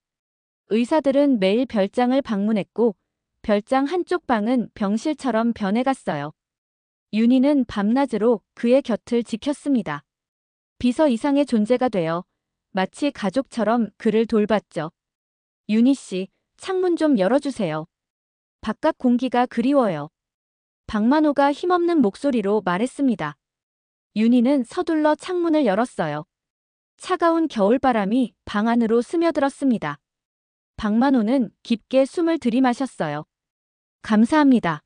의사들은 매일 별장을 방문했고 별장 한쪽 방은 병실처럼 변해갔어요. 윤희는 밤낮으로 그의 곁을 지켰습니다. 비서 이상의 존재가 되어 마치 가족처럼 그를 돌봤죠. 윤희 씨, 창문 좀 열어주세요. 바깥 공기가 그리워요. 박만호가 힘없는 목소리로 말했습니다. 윤희는 서둘러 창문을 열었어요. 차가운 겨울바람이 방 안으로 스며들었습니다. 박만호는 깊게 숨을 들이마셨어요. 감사합니다.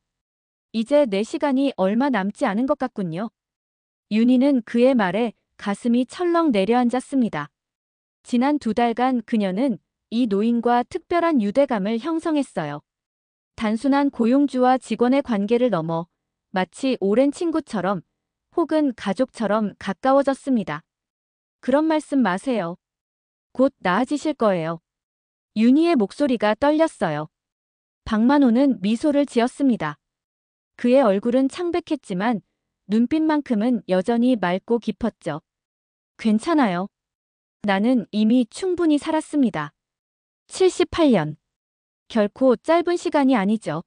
이제 내 시간이 얼마 남지 않은 것 같군요. 윤희는 그의 말에 가슴이 철렁 내려앉았습니다. 지난 2달간 그녀는 이 노인과 특별한 유대감을 형성했어요. 단순한 고용주와 직원의 관계를 넘어 마치 오랜 친구처럼 혹은 가족처럼 가까워졌습니다. 그런 말씀 마세요. 곧 나아지실 거예요. 윤희의 목소리가 떨렸어요. 박만호는 미소를 지었습니다. 그의 얼굴은 창백했지만 눈빛만큼은 여전히 맑고 깊었죠. 괜찮아요. 나는 이미 충분히 살았습니다. 78년. 결코 짧은 시간이 아니죠.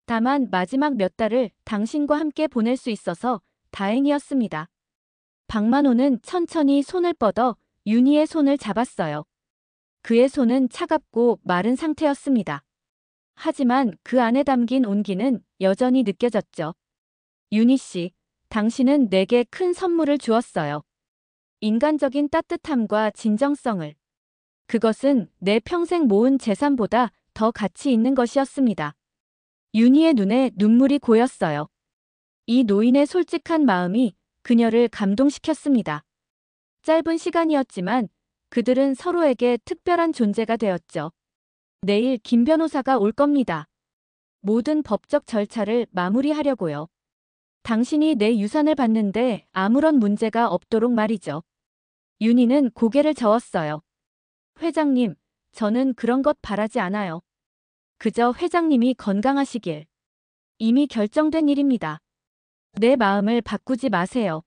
다만 마지막 몇 달을 당신과 함께 보낼 수 있어서 다행이었습니다. 박만호는 천천히 손을 뻗어 윤희의 손을 잡았어요. 그의 손은 차갑고 마른 상태였습니다. 하지만 그 안에 담긴 온기는 여전히 느껴졌죠. 윤희 씨, 당신은 내게 큰 선물을 주었어요. 인간적인 따뜻함과 진정성을. 그것은 내 평생 모은 재산보다 더 가치 있는 것이었습니다. 윤희의 눈에 눈물이 고였어요. 이 노인의 솔직한 마음이 그녀를 감동시켰습니다. 짧은 시간이었지만 그들은 서로에게 특별한 존재가 되었죠. 내일 김 변호사가 올 겁니다. 모든 법적 절차를 마무리하려고요. 당신이 내 유산을 받는데 아무런 문제가 없도록 말이죠. 윤희는 고개를 저었어요. 회장님, 저는 그런 것 바라지 않아요. 그저 회장님이 건강하시길. 이미 결정된 일입니다. 내 마음을 바꾸지 마세요.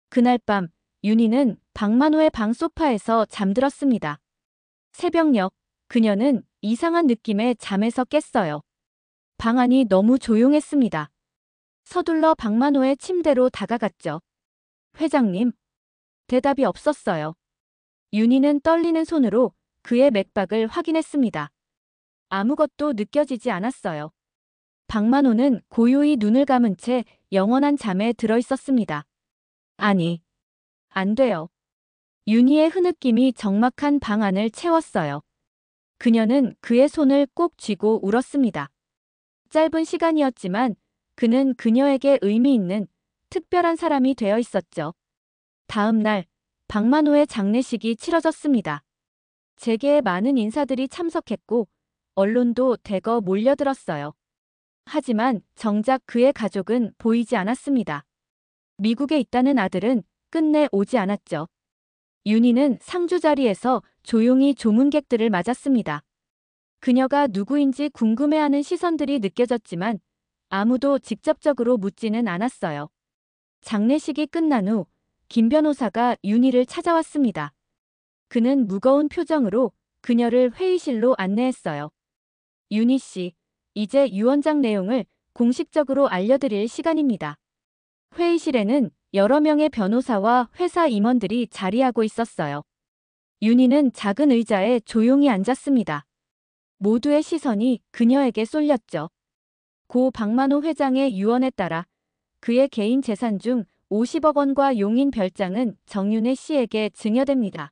그날 밤, 윤희는 박만호의 방 소파에서 잠들었습니다. 새벽녘, 그녀는 이상한 느낌에 잠에서 깼어요. 방 안이 너무 조용했습니다. 서둘러 박만호의 침대로 다가갔죠. 회장님. 대답이 없었어요. 윤희는 떨리는 손으로 그의 맥박을 확인했습니다. 아무것도 느껴지지 않았어요. 박만호는 고요히 눈을 감은 채 영원한 잠에 들어 있었습니다. 아니, 안 돼요. 윤희의 흐느낌이 적막한 방 안을 채웠어요. 그녀는 그의 손을 꼭 쥐고 울었습니다. 짧은 시간이었지만 그는 그녀에게 의미 있는 특별한 사람이 되어 있었죠. 다음 날, 박만호의 장례식이 치러졌습니다. 재계의 많은 인사들이 참석했고 언론도 대거 몰려들었어요. 하지만 정작 그의 가족은 보이지 않았습니다. 미국에 있다는 아들은 끝내 오지 않았죠. 윤희는 상주 자리에서 조용히 조문객들을 맞았습니다. 그녀가 누구인지 궁금해하는 시선들이 느껴졌지만 아무도 직접적으로 묻지는 않았어요. 장례식이 끝난 후 김 변호사가 윤희를 찾아왔습니다. 그는 무거운 표정으로 그녀를 회의실로 안내했어요. 윤희 씨, 이제 유언장 내용을 공식적으로 알려드릴 시간입니다. 회의실에는 여러 명의 변호사와 회사 임원들이 자리하고 있었어요. 윤희는 작은 의자에 조용히 앉았습니다. 모두의 시선이 그녀에게 쏠렸죠. 고 박만호 회장의 유언에 따라 그의 개인 재산 중 50억 원과 용인 별장은 정윤혜 씨에게 증여됩니다.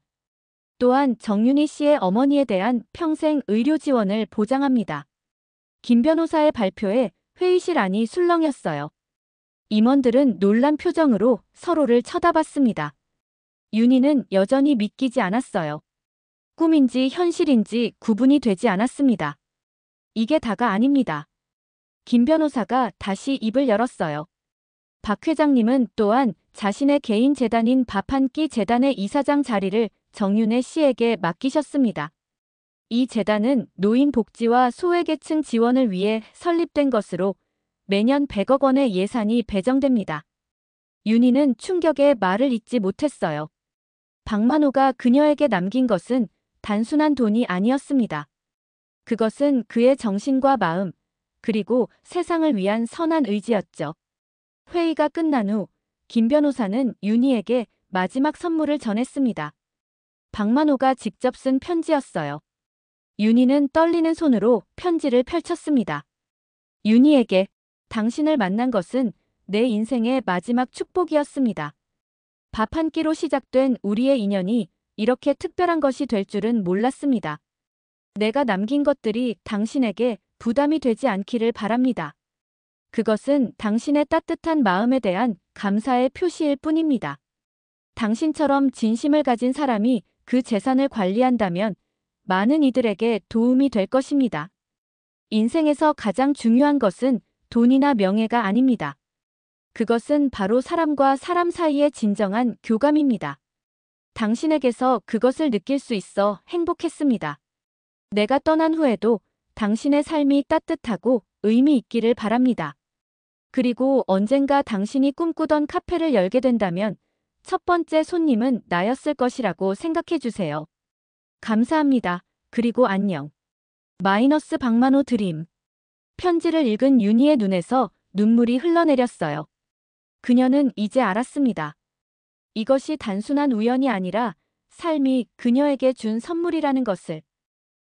또한 정윤희 씨의 어머니에 대한 평생 의료 지원을 보장합니다. 김 변호사의 발표에 회의실 안이 술렁였어요. 임원들은 놀란 표정으로 서로를 쳐다봤습니다. 윤희는 여전히 믿기지 않았어요. 꿈인지 현실인지 구분이 되지 않았습니다. 이게 다가 아닙니다. 김 변호사가 다시 입을 열었어요. 박 회장님은 또한 자신의 개인 재단인 밥 한 끼 재단의 이사장 자리를 정윤혜 씨에게 맡기셨습니다. 이 재단은 노인 복지와 소외계층 지원을 위해 설립된 것으로 매년 100억 원의 예산이 배정됩니다. 윤희는 충격에 말을 잇지 못했어요. 박만호가 그녀에게 남긴 것은 단순한 돈이 아니었습니다. 그것은 그의 정신과 마음, 그리고 세상을 위한 선한 의지였죠. 회의가 끝난 후 김 변호사는 윤희에게 마지막 선물을 전했습니다. 박만호가 직접 쓴 편지였어요. 윤희는 떨리는 손으로 편지를 펼쳤습니다. 윤희에게 당신을 만난 것은 내 인생의 마지막 축복이었습니다. 밥 한 끼로 시작된 우리의 인연이 이렇게 특별한 것이 될 줄은 몰랐습니다. 내가 남긴 것들이 당신에게 부담이 되지 않기를 바랍니다. 그것은 당신의 따뜻한 마음에 대한 감사의 표시일 뿐입니다. 당신처럼 진심을 가진 사람이 그 재산을 관리한다면 많은 이들에게 도움이 될 것입니다. 인생에서 가장 중요한 것은 돈이나 명예가 아닙니다. 그것은 바로 사람과 사람 사이의 진정한 교감입니다. 당신에게서 그것을 느낄 수 있어 행복했습니다. 내가 떠난 후에도 당신의 삶이 따뜻하고 의미 있기를 바랍니다. 그리고 언젠가 당신이 꿈꾸던 카페를 열게 된다면 첫 번째 손님은 나였을 것이라고 생각해 주세요. 감사합니다. 그리고 안녕. 마이너스 박만호 드림. 편지를 읽은 윤희의 눈에서 눈물이 흘러내렸어요. 그녀는 이제 알았습니다. 이것이 단순한 우연이 아니라 삶이 그녀에게 준 선물이라는 것을.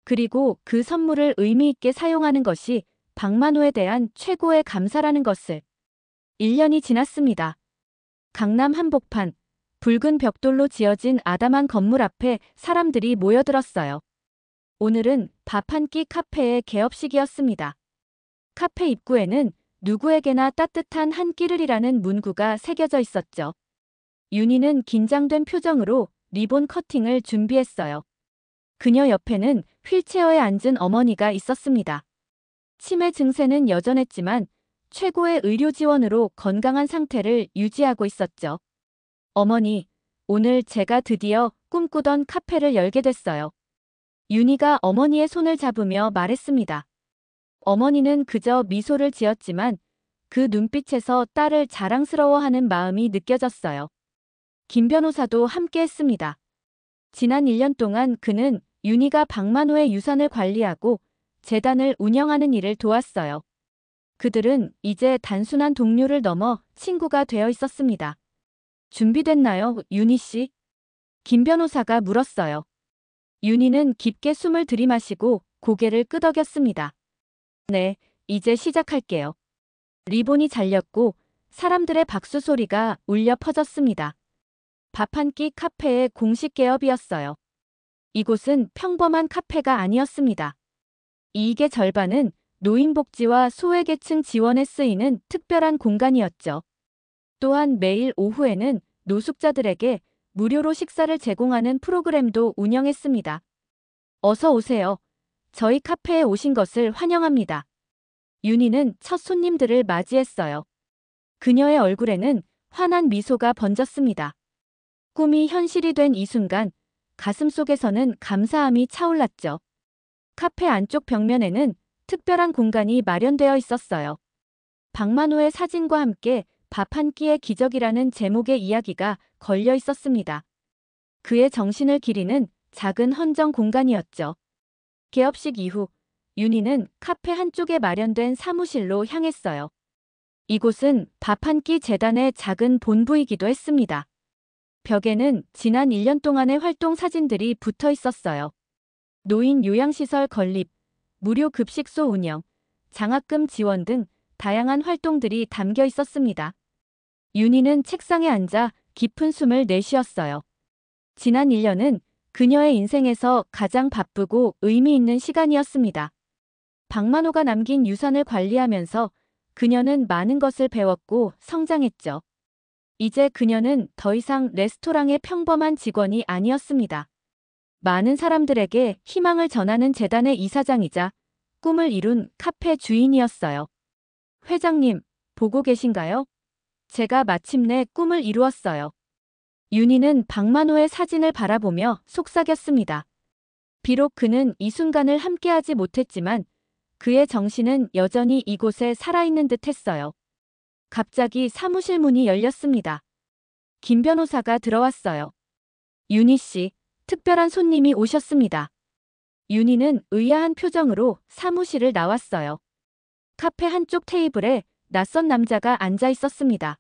그리고 그 선물을 의미 있게 사용하는 것이 박만호에 대한 최고의 감사라는 것을. 1년이 지났습니다. 강남 한복판, 붉은 벽돌로 지어진 아담한 건물 앞에 사람들이 모여들었어요. 오늘은 밥 한 끼 카페의 개업식이었습니다. 카페 입구에는 누구에게나 따뜻한 한 끼를이라는 문구가 새겨져 있었죠. 윤희는 긴장된 표정으로 리본 커팅을 준비했어요. 그녀 옆에는 휠체어에 앉은 어머니가 있었습니다. 치매 증세는 여전했지만 최고의 의료 지원으로 건강한 상태를 유지하고 있었죠. 어머니, 오늘 제가 드디어 꿈꾸던 카페를 열게 됐어요. 윤희가 어머니의 손을 잡으며 말했습니다. 어머니는 그저 미소를 지었지만 그 눈빛에서 딸을 자랑스러워하는 마음이 느껴졌어요. 김 변호사도 함께했습니다. 지난 1년 동안 그는 윤희가 박만호의 유산을 관리하고 재단을 운영하는 일을 도왔어요. 그들은 이제 단순한 동료를 넘어 친구가 되어 있었습니다. 준비됐나요, 윤희 씨? 김 변호사가 물었어요. 윤희는 깊게 숨을 들이마시고 고개를 끄덕였습니다. 네, 이제 시작할게요. 리본이 잘렸고 사람들의 박수 소리가 울려 퍼졌습니다. 밥 한 끼 카페의 공식 개업이었어요. 이곳은 평범한 카페가 아니었습니다. 이익의 절반은 노인복지와 소외계층 지원에 쓰이는 특별한 공간이었죠. 또한 매일 오후에는 노숙자들에게 무료로 식사를 제공하는 프로그램도 운영했습니다. 어서 오세요. 저희 카페에 오신 것을 환영합니다. 윤희는 첫 손님들을 맞이했어요. 그녀의 얼굴에는 환한 미소가 번졌습니다. 꿈이 현실이 된 이 순간 가슴속에서는 감사함이 차올랐죠. 카페 안쪽 벽면에는 특별한 공간이 마련되어 있었어요. 박만호의 사진과 함께 밥 한 끼의 기적이라는 제목의 이야기가 걸려 있었습니다. 그의 정신을 기리는 작은 헌정 공간이었죠. 개업식 이후 윤희는 카페 한쪽에 마련된 사무실로 향했어요. 이곳은 밥 한 끼 재단의 작은 본부이기도 했습니다. 벽에는 지난 1년 동안의 활동 사진들이 붙어 있었어요. 노인 요양시설 건립, 무료 급식소 운영, 장학금 지원 등 다양한 활동들이 담겨 있었습니다. 윤희는 책상에 앉아 깊은 숨을 내쉬었어요. 지난 1년은 그녀의 인생에서 가장 바쁘고 의미 있는 시간이었습니다. 박만호가 남긴 유산을 관리하면서 그녀는 많은 것을 배웠고 성장했죠. 이제 그녀는 더 이상 레스토랑의 평범한 직원이 아니었습니다. 많은 사람들에게 희망을 전하는 재단의 이사장이자 꿈을 이룬 카페 주인이었어요. 회장님, 보고 계신가요? 제가 마침내 꿈을 이루었어요. 윤희는 박만호의 사진을 바라보며 속삭였습니다. 비록 그는 이 순간을 함께하지 못했지만 그의 정신은 여전히 이곳에 살아있는 듯 했어요. 갑자기 사무실 문이 열렸습니다. 김 변호사가 들어왔어요. 윤희 씨, 특별한 손님이 오셨습니다. 윤희는 의아한 표정으로 사무실을 나왔어요. 카페 한쪽 테이블에 낯선 남자가 앉아 있었습니다.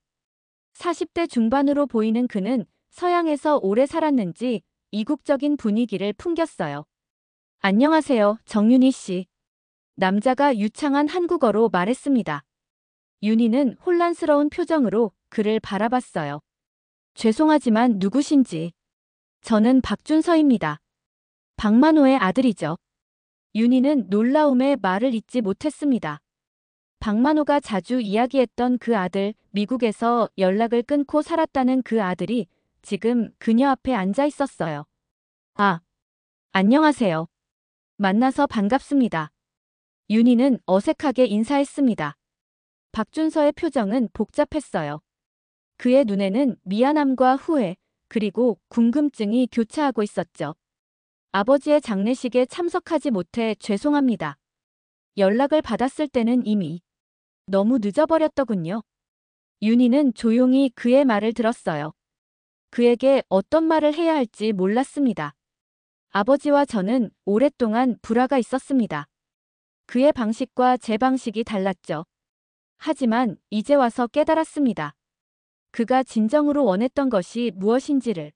40대 중반으로 보이는 그는 서양에서 오래 살았는지 이국적인 분위기를 풍겼어요. 안녕하세요, 정윤희 씨. 남자가 유창한 한국어로 말했습니다. 윤희는 혼란스러운 표정으로 그를 바라봤어요. 죄송하지만 누구신지. 저는 박준서입니다. 박만호의 아들이죠. 윤희는 놀라움에 말을 잇지 못했습니다. 박만호가 자주 이야기했던 그 아들, 미국에서 연락을 끊고 살았다는 그 아들이 지금 그녀 앞에 앉아 있었어요. 아, 안녕하세요. 만나서 반갑습니다. 윤희는 어색하게 인사했습니다. 박준서의 표정은 복잡했어요. 그의 눈에는 미안함과 후회, 그리고 궁금증이 교차하고 있었죠. 아버지의 장례식에 참석하지 못해 죄송합니다. 연락을 받았을 때는 이미 너무 늦어버렸더군요. 윤희는 조용히 그의 말을 들었어요. 그에게 어떤 말을 해야 할지 몰랐습니다. 아버지와 저는 오랫동안 불화가 있었습니다. 그의 방식과 제 방식이 달랐죠. 하지만 이제 와서 깨달았습니다. 그가 진정으로 원했던 것이 무엇인지를.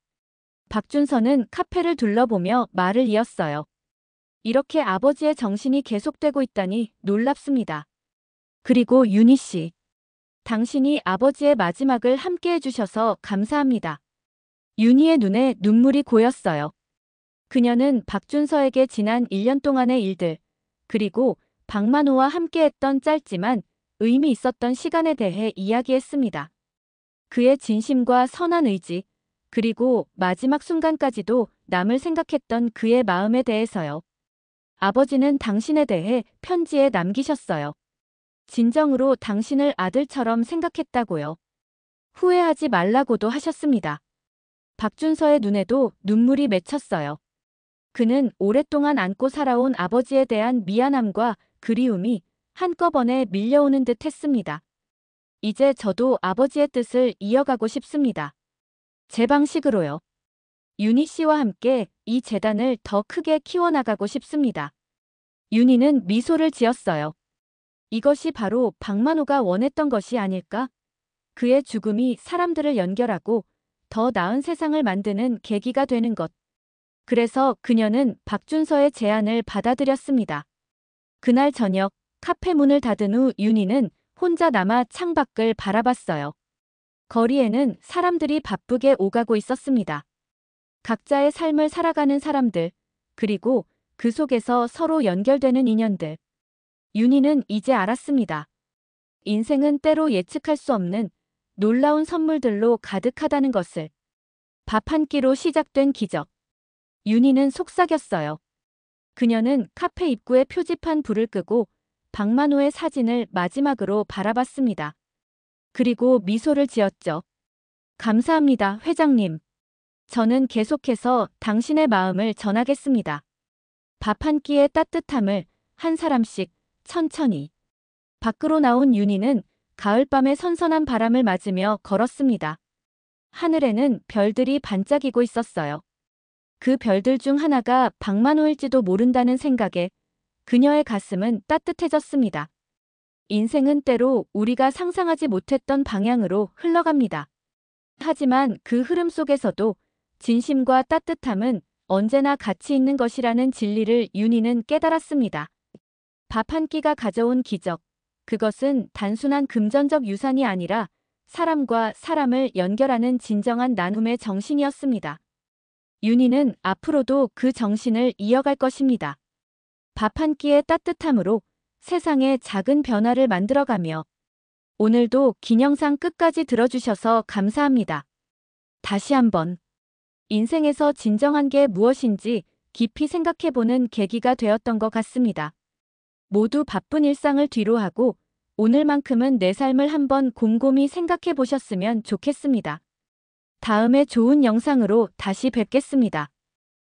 박준서는 카페를 둘러보며 말을 이었어요. 이렇게 아버지의 정신이 계속되고 있다니 놀랍습니다. 그리고 윤희 씨. 당신이 아버지의 마지막을 함께 해주셔서 감사합니다. 윤희의 눈에 눈물이 고였어요. 그녀는 박준서에게 지난 1년 동안의 일들, 그리고 박만호와 함께했던 짧지만 의미 있었던 시간에 대해 이야기했습니다. 그의 진심과 선한 의지, 그리고 마지막 순간까지도 남을 생각했던 그의 마음에 대해서요. 아버지는 당신에 대해 편지에 남기셨어요. 진정으로 당신을 아들처럼 생각했다고요. 후회하지 말라고도 하셨습니다. 박준서의 눈에도 눈물이 맺혔어요. 그는 오랫동안 안고 살아온 아버지에 대한 미안함과 그리움이 한꺼번에 밀려오는 듯 했습니다. 이제 저도 아버지의 뜻을 이어가고 싶습니다. 제 방식으로요. 윤희 씨와 함께 이 재단을 더 크게 키워나가고 싶습니다. 윤희는 미소를 지었어요. 이것이 바로 박만호가 원했던 것이 아닐까? 그의 죽음이 사람들을 연결하고 더 나은 세상을 만드는 계기가 되는 것. 그래서 그녀는 박준서의 제안을 받아들였습니다. 그날 저녁 카페 문을 닫은 후 윤희는 혼자 남아 창밖을 바라봤어요. 거리에는 사람들이 바쁘게 오가고 있었습니다. 각자의 삶을 살아가는 사람들, 그리고 그 속에서 서로 연결되는 인연들. 윤희는 이제 알았습니다. 인생은 때로 예측할 수 없는 놀라운 선물들로 가득하다는 것을. 밥 한 끼로 시작된 기적. 윤희는 속삭였어요. 그녀는 카페 입구에 표지판 불을 끄고 박만호의 사진을 마지막으로 바라봤습니다. 그리고 미소를 지었죠. 감사합니다, 회장님. 저는 계속해서 당신의 마음을 전하겠습니다. 밥 한 끼의 따뜻함을 한 사람씩 천천히. 밖으로 나온 윤희는 가을밤의 선선한 바람을 맞으며 걸었습니다. 하늘에는 별들이 반짝이고 있었어요. 그 별들 중 하나가 박만호일지도 모른다는 생각에 그녀의 가슴은 따뜻해졌습니다. 인생은 때로 우리가 상상하지 못했던 방향으로 흘러갑니다. 하지만 그 흐름 속에서도 진심과 따뜻함은 언제나 같이 있는 것이라는 진리를 윤희는 깨달았습니다. 밥 한 끼가 가져온 기적. 그것은 단순한 금전적 유산이 아니라 사람과 사람을 연결하는 진정한 나눔의 정신이었습니다. 윤희는 앞으로도 그 정신을 이어갈 것입니다. 밥 한 끼의 따뜻함으로 세상에 작은 변화를 만들어가며. 오늘도 긴 영상 끝까지 들어주셔서 감사합니다. 다시 한번 인생에서 진정한 게 무엇인지 깊이 생각해보는 계기가 되었던 것 같습니다. 모두 바쁜 일상을 뒤로하고 오늘만큼은 내 삶을 한번 곰곰이 생각해 보셨으면 좋겠습니다. 다음에 좋은 영상으로 다시 뵙겠습니다.